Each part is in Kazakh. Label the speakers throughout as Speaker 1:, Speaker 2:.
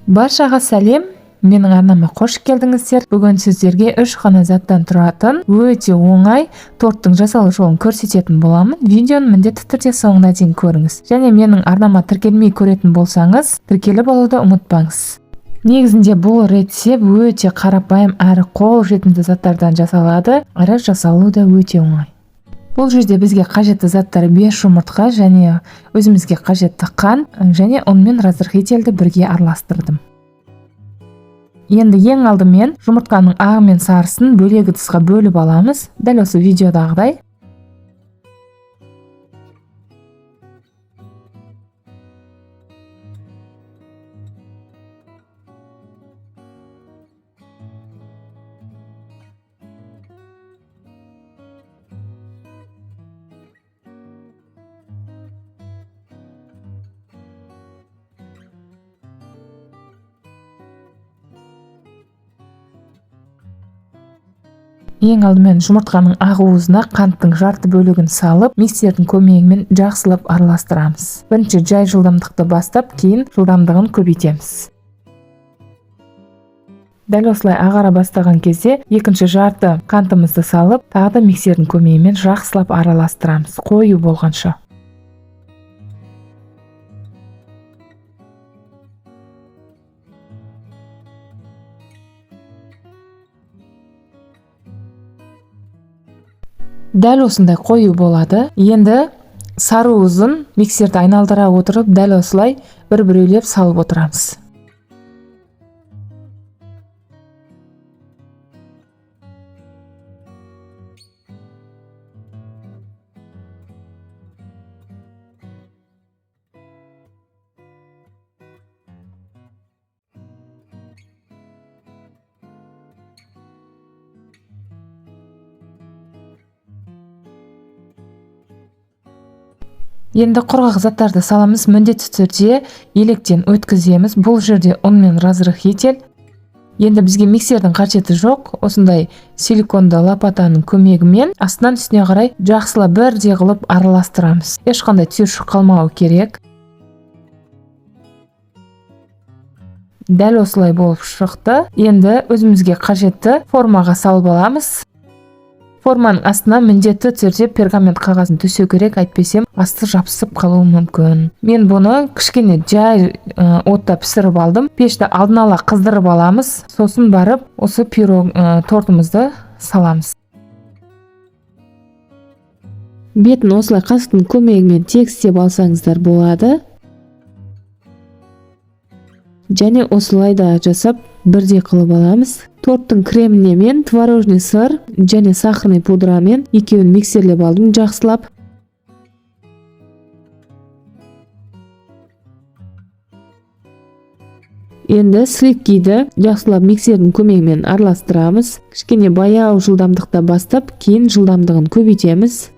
Speaker 1: Баршаға сәлем, менің арнама қош келдіңіздер. Бүгін сіздерге 3 қана заттан тұратын өте оңай торттың жасалу жолын көрсететін боламын. Видеоны міндетті түрде соңына дейін көріңіз. Және менің арнама тіркелмей көретін болсаңыз, тіркеліп алуды ұмытпаңыз. Негізінде бұл рецепт өте қарапайым әрі қол жетімді заттардан жасалады, әрі жасалуы да өте оңай. Бұл жерде бізге қажетті заттар 5 жұмыртқа және өзімізге қажетті қант және ұн мен разрыхителді бірге араластырдым. Енді ең алдымен жұмыртқаның ағы мен сарысын бөлек ыдысқа бөліп аламыз, дәл осы видеодағыдай. Ең алдымен жұмыртқаның ақ уызына қанттың жарты бөлігін салып, миксердің көмегімен жақсылап араластырамыз. Бірінші жай жылдамдықты бастап, кейін жылдамдығын көбейтеміз. Дәл осылай ағара бастаған кезде, екінші жарты қантымызды салып, тағы да миксердің көмегімен жақсылап араластырамыз, қою болғанша. Дәл осындай қою болады. Енді сары уызын миксерді айналдыра отырып, дәл осылай бір-біреулеп салып отырамыз. Енді құрғақ заттарды саламыз, міндетті түрде електен өткіземіз. Бұл жерде ұн мен разрыхитель. Енді бізге миксердің қажеті жоқ. Осындай силиконды лопатаның көмегімен астынан үстіне қарай жақсылап бірдей қылып араластырамыз. Ешқандай түйіршік қалмауы керек. Дәл осылай болып шықты. Енді өзімізге қажетті формаға салып аламыз. Форманың астына міндетті түрде пергамент қағазын төсеу керек, әйтпесе асты жабысып қалуы мүмкін. Мен бұны кішкене жай отта пісіріп алдым. Пешті алдын ала қыздырып аламыз, сосын барып осы тортымызды саламыз. Бетін осылай қасықтың көмегімен тегістеп алсаңыздар болады. Және осылай да жасап бірдей қылып аламыз. Торттың креміне мен творожный сыр және сахарный пудрамен екеуін миксерлеп алдым жақсылап. Енді сливкиді жақсылап миксердің көмегімен араластырамыз. Кішкене баяу жылдамдықта бастап, кейін жылдамдығын көбейтеміз.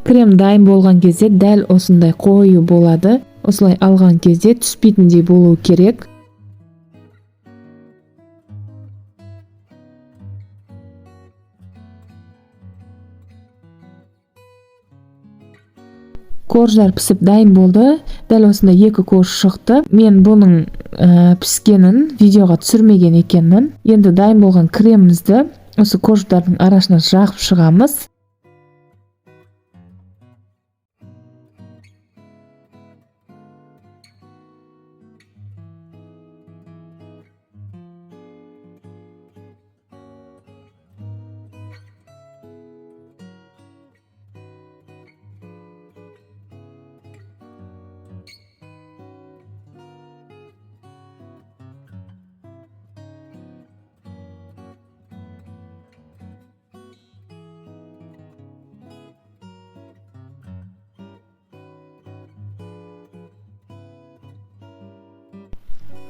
Speaker 1: Крем дайын болған кезде дәл осындай қою болады. Осылай алған кезде түспейтіндей болуы керек. Корждар пісіп дайын болды. Дәл осындай 2 корж шықты. Мен бұның піскенін видеоға түсірмеген екенмін. Енді дайын болған кремімізді осы корждардың арасына жағып шығамыз.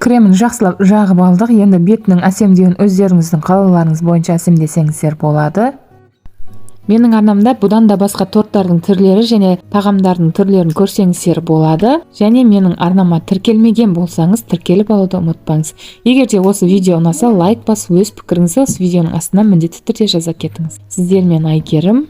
Speaker 1: Кремін жақсылап жағып алдық. Енді бетінің әсемдеуін өздеріңіздің қалауларыңыз бойынша әсемдесеңіздер болады. Менің арнамда бұдан да басқа торттардың түрлері және тағамдардың түрлерін көрсеңіздер болады. Және менің арнама тіркелмеген болсаңыз, тіркеліп алуды ұмытпаңыз. Егер де осы видео ұнаса, лайк басып, өз пікіріңізді осы видеоның астына міндетті түрде жаза кетіңіз. Сіздермен Айгерім.